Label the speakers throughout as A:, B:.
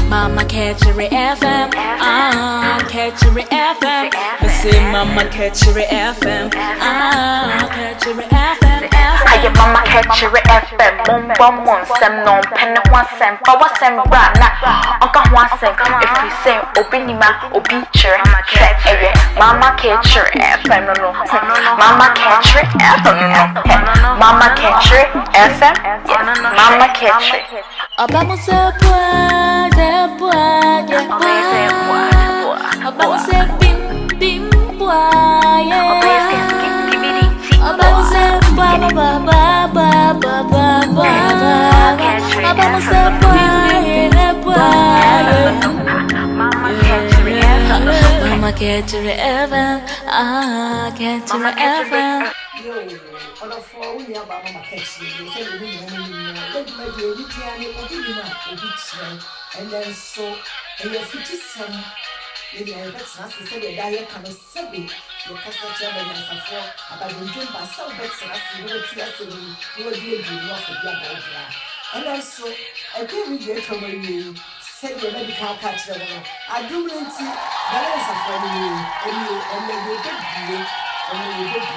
A: Mama catch your FM, catch your FM. I say Mama catch your FM, catch your FM.
B: I get Mama catch your FM, one sem no pen one sem, but what sem brana, Uncle one sem. If we say Obinima, Obicher, Mama catch your FM, no, Mama catch your FM, Mama catch your FM, Mama catch your.
A: Abamo se bois, abamo se bim bois, abamo se ba abamo se Mama catch your Evan, catch your Evan.
C: Yo, on a phone, we have Mama catch you. Say, we and then so, and your future son, maybe I bet not to say the diet can be your customer and so forth, about the gym by some bets and I see what you do not for the and then so, I can't regret over you. Said your medical catcher. I do not see balance of you, and you get you, and you get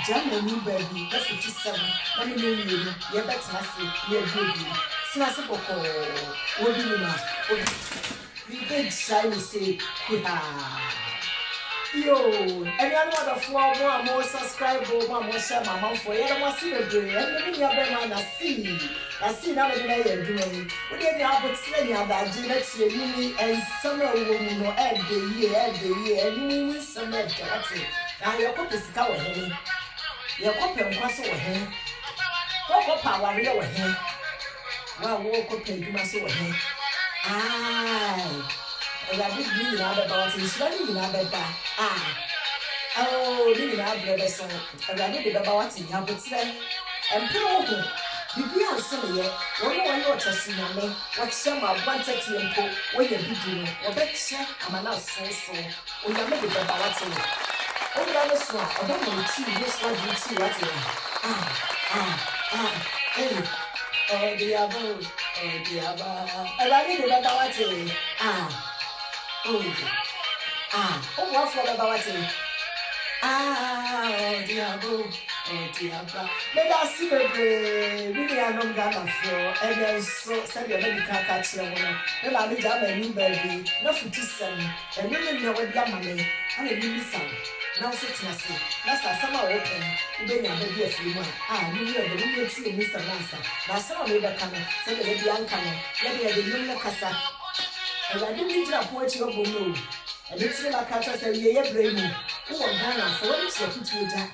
C: Germany baby, that's 57. Let me know you. You're better, I see. You're good. Snazzy what do you know? You big shiny say, yo, and I know the 4 more subscribe, one more share my mouth for you. I must see the brain. And then you have been I see now that you're doing. We didn't have but slay that next year, you and summer woman or every year, and you win some of it. Now your cup is going. Your copy and cross over here. Walk up our real here. Well, walk up and do my soul here. Aye. And I did bring another boss and studying another back. Oh, living out the son. And I did about what's in your boots then. And people, you be on some yet. One more your testing on me. What some of 130 and put where you're beginning. Or better, I'm not so. When you make it about what's in it. Oh, that was wrong. I don't know tea. This one you see what's in. Hey. Oh, the above. I like it about what's in. Oh, what's what about what's in? Oh, the above. But I see the really I don't got a floor, and then so said your baby can't catch the one. Then I need a new baby, no 57, and really know what your money, and a new son. Now sit and see. That's a summer open. Then you're maybe a few more. You hear the real see Mr. Lancer. Now some of the coming, said the baby uncommon. Let me have the new Casa. And I didn't need to approach your blue. And it's like I said, yeah, brave me. Who are Ghana for what is your put you that?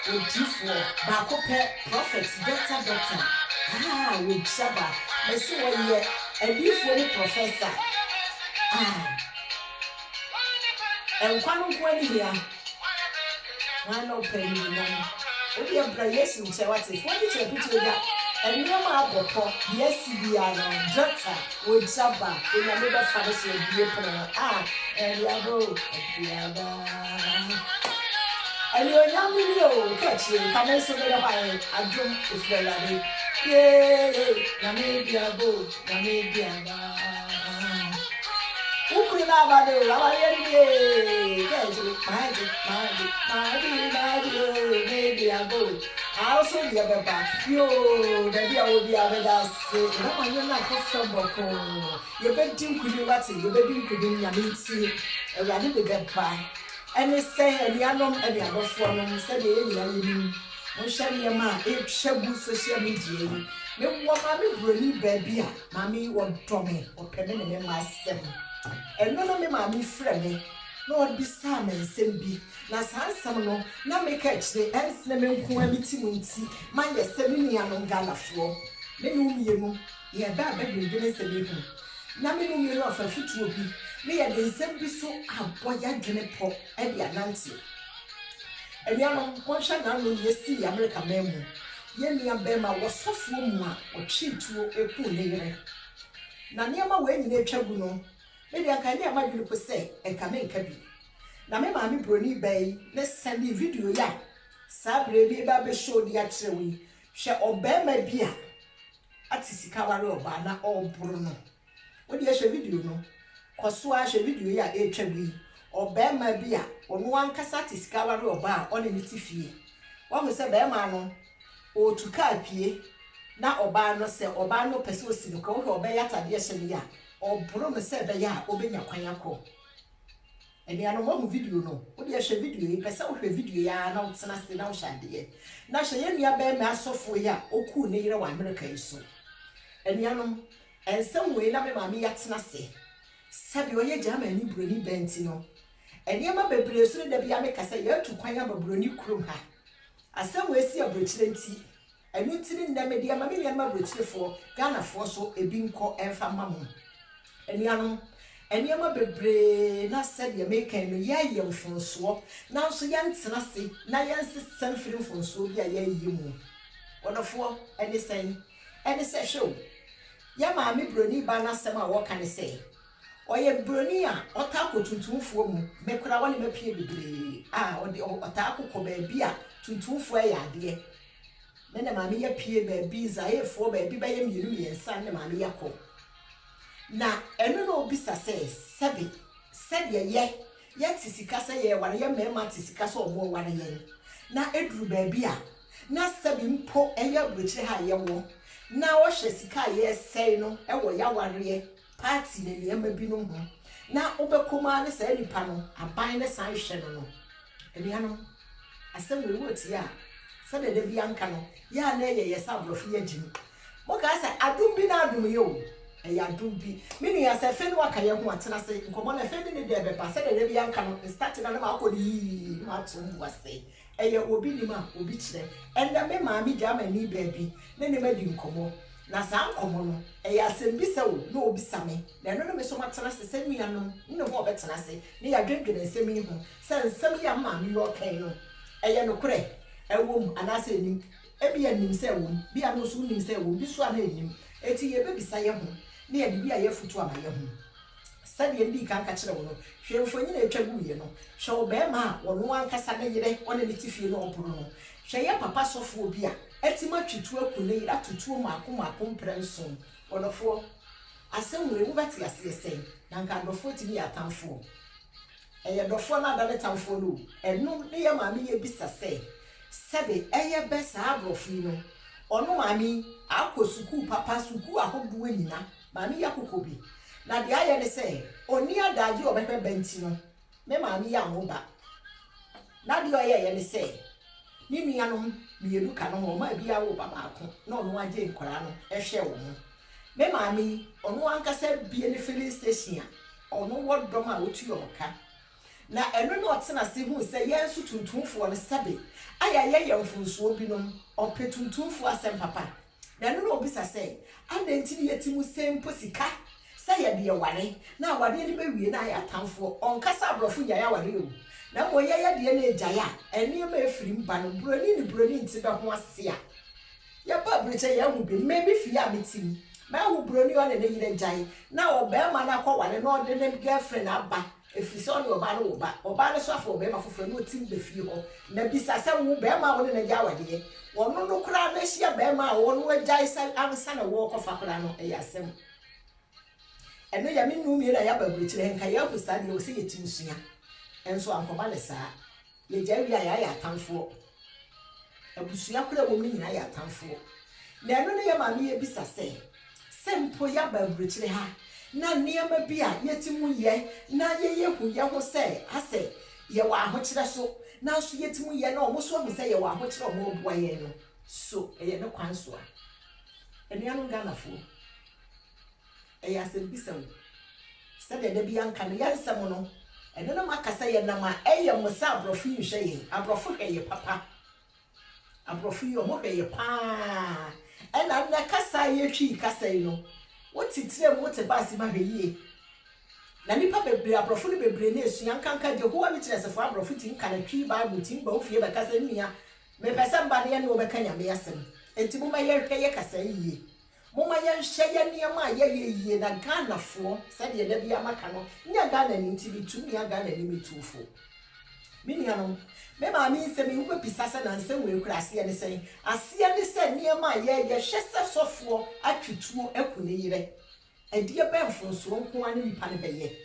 C: With you for Bacope, prophets, doctor. With Shabba. I see what you and you for the professor. And one here. One no penny. We have players in Chawati. What is your picture that? And no matter, yes, we are doctor with Shabba. We are never fancy a dear and we are go. And you're young video, catch you, come and say that I don't if you're like, yay, Namibia go, Namibia. Who could have a do? Maybe I go. I also be a baby. Yo, baby, I will be a baby. I'm not comfortable. Your bedroom could be what's in your bedroom could be your meat. A rather big pie. And they say, and the other form said, you shall be a man, it shall be social media. No one, mammy, really, baby, mammy, or Tommy, or Penny, and myself. And none of me, mammy, friendly, nor be salmon, send be. Last handsome, no, now make catch the ants, the men who are meeting, mind the 7 year on gala floor. Then you know, ye are bad, but you didn't say him. Now, me know of a foot will be. Me and the same so a boy and Genepo and the Nancy. And young one shall not know ye see American memo. Yemi and Bema was so full or cheap to a poor nigger. Nanyama when you chabuno, maybe I can hear my people say, and come in cabby. Namma Brony Bay, let's send the video ya. Sabre be baby show the actually. hwe obema bia ati sika ware oba na oburu no wodi hwe video no koso a hwe video ya etwa bi obema bia onu ankasa ati sika ware oba oni ne tifie wa ho se bema no o tuka apie na oba no se oba no pese osini ko ho oba ya tade hye ya oburu me se be ya obenya kwan akọ eni ano mo video no wodi hwe video yi pese wo hwe video ya na utsena se na wo hyade na hwe ye nua be me asofo ya oku ne yire wa America yiso eni ano ensem we na me maami ya tena se sabi oye jama ni broni benti no eni ama bebre so da bia me kasa ya tu kwan ababroni kurom ha asem we si abrochire nti enu ntini nna me dia ma me nua ma abrochirefo Ghana fo so ebi nko enfa mamu eni ano eni ama bebre na sabi America no ya ye mfonso na so ya ntena se na ya nsesam firi mfonso bia ya yi mu wonofo eni se show ya maami broni ba na sem a wo kan se oye broni a otako tuntumfo mu mekura woni mapie bebre otako ba bia tuntumfo ya ade ne maami ya pie ba bi zaefo ba bi ba ye mienu yensa ne maami yakọ na enu no obisa se sebe ye tisika se ye ware ye mema tisika so omo ware ye na eduru ba bia na sebe mpo eye brochire ha ye wo na wo hwe sika ye sei no e wo ya ware party ne le ma bi no ho na obekoma ne sai nipa no aban ne san hwe no ebia no asem we woti ya sabe de bia nka no ya na ye sa brofi ya jimi mo ka sa adum bi na adum yo e ya adum bi minu ya sa fe no aka ye ho atena se nkomo na fe ne de be pa sabe de bia nka no start na ma akodi ma tum wase eye obi ni ma obi kire enda me maami jama ni baby ne ne ma di nkomo na sa nkomo no eye asem bisa wo na obi same na no me so matena se semia no ne ho obetena se ne ya dwedwene semi ho se nsem ya maami yo kan no eye no kure ewom anase nim ebi anim se wom bi ano so nim se wom bi so ana enim eti ye bebi sa ye ho ne ya bi aye futu ama ye ho sabe ndi kan ka kire wo no hwemfonyi na etwa guye no hwe obema wono ankasa na yire one ne tifie no oburu no hwe ye papa sofo obi a etima twitu akune yira tutu maako mprenso onofo asem we wo beti ase sen na nka dofo ti ni atamfo eye dofo na da letamfo no enu ne ye maami ye bisa se sabe eye be sa abrofi no ono maami akosuku papa suku ahobu anyina maami yakokobi na dia ye ne se oni adaje obehwe benti no me maami ya ngoba na dia ye ne se ni nuanom mienu ka no ho ma bia wo baba ko na ono age nkora no ehwe wo no me maami ono ankasa bie ne filling station ono wodom a wotu yoka na eno no otena se hu se yensu tuntumfo no sabe aya ye mfunso bi no opetuntumfo asem papa na eno no obisa se adenti ne yetimu sempo sika se ye de ware na ware ni bewie na ya tamfo onkasa abrofo nya ya ware o na mo ye de na ejaya eni ma efiri mba no broni nti be ho ase a ya ba breche ya hu bi maybe fi ya metim ma hu broni o ne ne yire jai na obema na kwa ware na ode ne girlfriend aba efisi oni oba no so afọ be ma foforo no tim be fi ho na bisa se wo be ma wo ne ja wade wono no kura na hia be ma wo no agya isa amsa na wo kofa kura no e yasem eno ya minu mi na ya ba buchire nka ya kusa de o se yetim sua enso ankoba le saa ye jawi ya atamfo abusua kura wo nyina ya atamfo na eno ne ya ma mi ye bisa se sempo ya ba buchire ha na niema bia yetimu ye na ye hu ye ho se ase ye wa ahokyere so na so yetimu ye na omo so ho se ye wa ahokyere omo obuwa ye no so eye no kwanso a enuanu Ghana fo eye asebisa wo se de bia nka no yansam no eno no makasa ye na ma eye mo sa abrofu nhwe ye abrofu hwe ye papa abrofu ye omo hwe ye pa ena na kasa ye twi kasa yi no wotitire mo te basi ma hweye na nipa bebre abrofo ne bebre na esua nkanka de ho ami kire sefo abrofo tin kana twi bible tin ba ofie be kasa nua me pesa mba ne no be kanya me yasem enti mo ma ye hweye kasa yiye mo ma ye hweye niam a ye yiye na Ghana fo se de bia maka no nya Ghana ni nti bi tu nya Ghana ni mitufo mini ano me ma mi se me wo pisasa na nse we kura ase ne sen ase ne sen niema ye hwese sofo atwituo akune yire edie benfo so nko ane nipa ne beye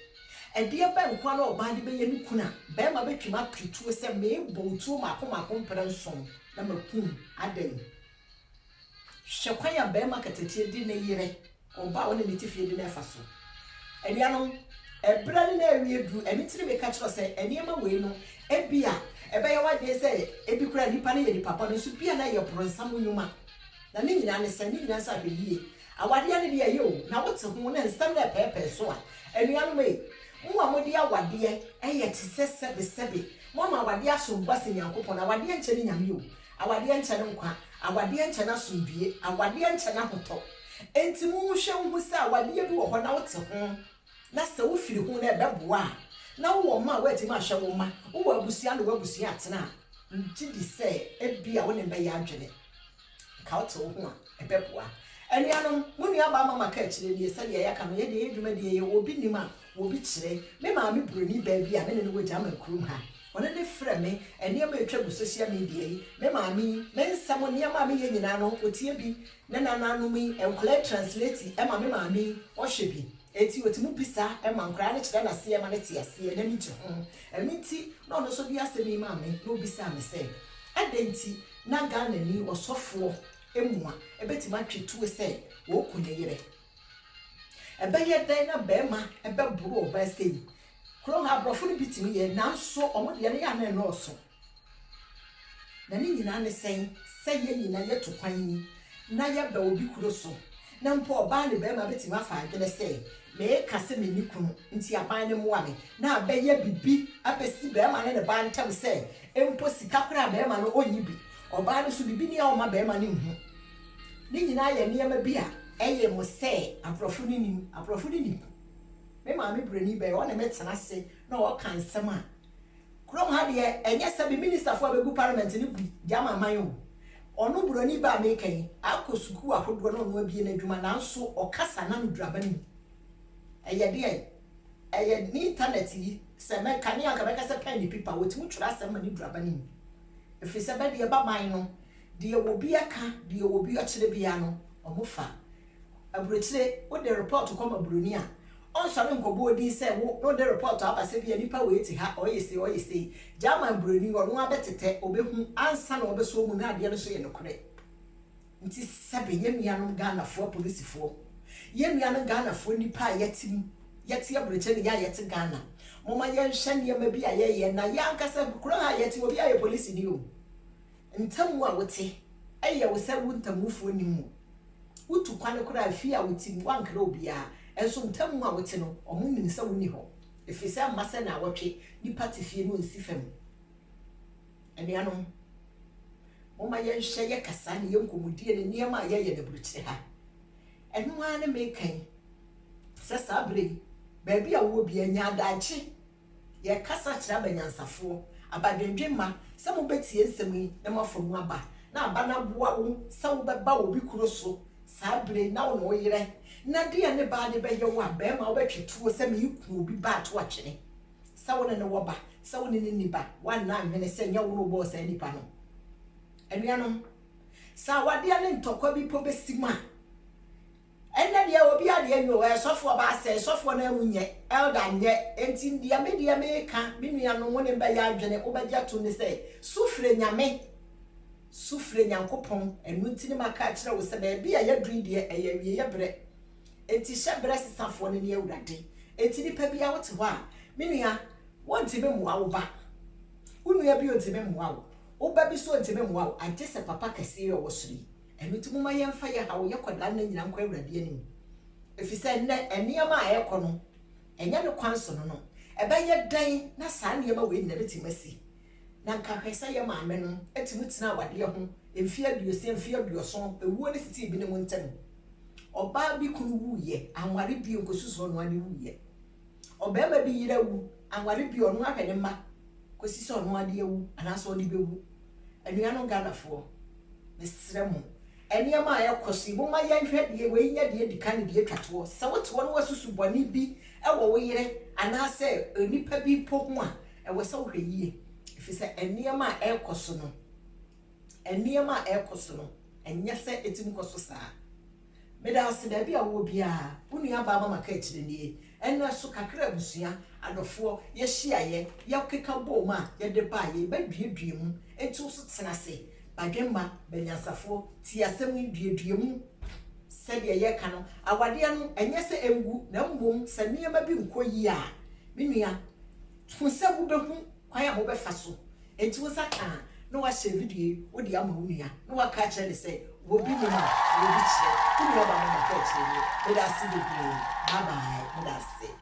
C: edie benko na oba de beye ne kuna be ma betwima twituo se me bo tuo mako mprenson na makun adan hwekwan ya be ma katatie di ne yire oba wona ne tifie di na faso ediano ebrani na ewie du eni tiri me ka kiro se eniema we no ebia ebe ya wade se ebi kura nipa ne yedi papa no so bia na ye pronsam nyuma na ne nyina ne se ne nyina sa be yie awade ya ne de ye o na wote ho na nstam na pepe so a enuanu me mo amode awade eye te sebe mo ma awade aso gbase nyankopon awade enche ne nyame o awade enche ne nkwa awade enche na sombie awade enche na hoto enti mu hwe hu se awade bi wo ho na wote ho na se wo firi ho na ebeboa na wo ma wati ma hwe wo ma wo abusia no wabusia atena ntidi se ebia wo ne be ya adwene ka wote wo ho a ebeboa enianom munu aba mama ka kire ni se ya ka no ye de edwuma de ye obi nima obi kire me ma me broni ba bia me ne no wagya ma kurum ha one ne frɛ me eniama etwa bu social media yi me ma mi me nsam niama me ye nyina no otie bi ne nananu mi enkola translate e ma me ma mi o hwe bi eti otimu bisa e ma nkra ne kire na se e ma ne tie ase na mi je ho enti na ono so bi asemi ma me no bisa me se adenti na Ghana ni osofo emua ebeti ma twetu se wo kunye yire ebe ye dan na be ma ebe buru oba sei kro ha brofo ni bitimi ye nanso omode ye ya na no so na ni nyina ne sen ye nyina ye to kwan ni na ye ba obi kuro so na mpo oba ne be ma beti ma fa agene sei me kase me ni kunu nti aban ne moa me na be ye bibi apesi be ma ne ba ntam sei empo sika kra be ma no onyi bi oba ne so bibi ni a o ma be ma ne hu ni nyina ye niema bi a eye mo se aprofo ni me ma me brani be wona metena se na o kan sem a krom ha de enye se bi minister fo abegu parliament ni bu jama man o onu brani ba me kan akosuku ahodo no no abie na adwuma na nso o kasa na no draba ni eye de eye ni internet yi se me kan ya ka be ka se pen ni pipa wotimu twura se ma ni draba ni efi se be de ba man no de wo bi aka de wo bi akire bia no omofa aburetire wo de report ko ma broni a on sare nkobo odi se wo no de report aba se bia nipa we ti ha oyese German broni wo no abetete obehu ansa na obeso mu na ade no so ye nokore nti sabe yemia no Ghana fo police fo yemia no Ghana fo nipa yeti aburetire ya yeti Ghana moma ye hwe niam bi aye na ya nkasa kuro ha yeti obi aye police ni o ntamu a wote eye wo se wo ntamufuo ni mu wutu kwane kura afi a wuti wankra obia enso ntamu a wote no omu nim se woni ho efise amase na awotwe ni party fie no nsi fam enianom moma ye hye ye kasa ne ye nkomudie ne niam a ye na buruchi ha enu ane mekan se sabre baabi a wo bia nya adachi ye kasa kira banyansafo abadwendwema se mo betie nsem yi na mafomu aba na aba na boa wo se wo beba obi kuro so sabre na wo no yire na de ne ba de be ye wo aba ma wo betwetu se me yiku obi ba to akyene se wo ne wo ba se wo ne ni ba wan na nwene se nya wo no bo se nipa no enuanom sa wade ne ntokwa bi po besima ena dia obi ade nyo sofo ba se sofo na munye elder nye enti ndia media meka binua no woni ba ya adwene obagya to ne se sufre nyame sufre nyankopon enu ntini maka kire wo se ba bia ya dui de eya wie ya bre enti hye bre sesafo ne ne awurade enti ni pa bia wote ho a binua wonti be muwa wo ba unua bi onti be muwa wo ba bi so onti be muwa wo ante se papa kase ye wo sori enu ti muma ye mfa ye ha wo ye koda na nyina nkwa awurade anim efise ne eniama a ekọ no enya ne kwanso no ebe ye dan na saa niema we na beti masi na nka hwesa ye maame no etimu tina awade ho emfia duosi emfia duoso ewuo ne siti bi ne mu ntem oba bi kunu wuye anware bi nkosuso no ane wuye oba ma bi yira wu anware bi ono ahwene ma kosiso no ade wu anaso ode bewu anuano Ghanafo mesremu eniama ayekosi mo ma yanhwe de we nya de dika ne de atwato se woto no wasusu boni bi ewo wo yire anase nipa bi po ho a ewo se wo hweyie If you say eniyama ekoso no eniyama ekoso no enye se etim koso saa me da se da bia wo bia unua ba mama ka ekire nie enna so kakra busua adofo ye hyiaye ye keka bom a ye de ba ye ba duedue mu etu so tena se badwemma banyansafo ti asem duedue mu se de ye ka no awade no enye se engu na mbom se niyama bi nkoyi a menua funse wo behu kwaya mo be fa so enti wo saka no wa share video wo di ama unua no wa ka kire say wo bi ni ma wo bi kire unua ba mo ka kire ni me da se de bye bye me da se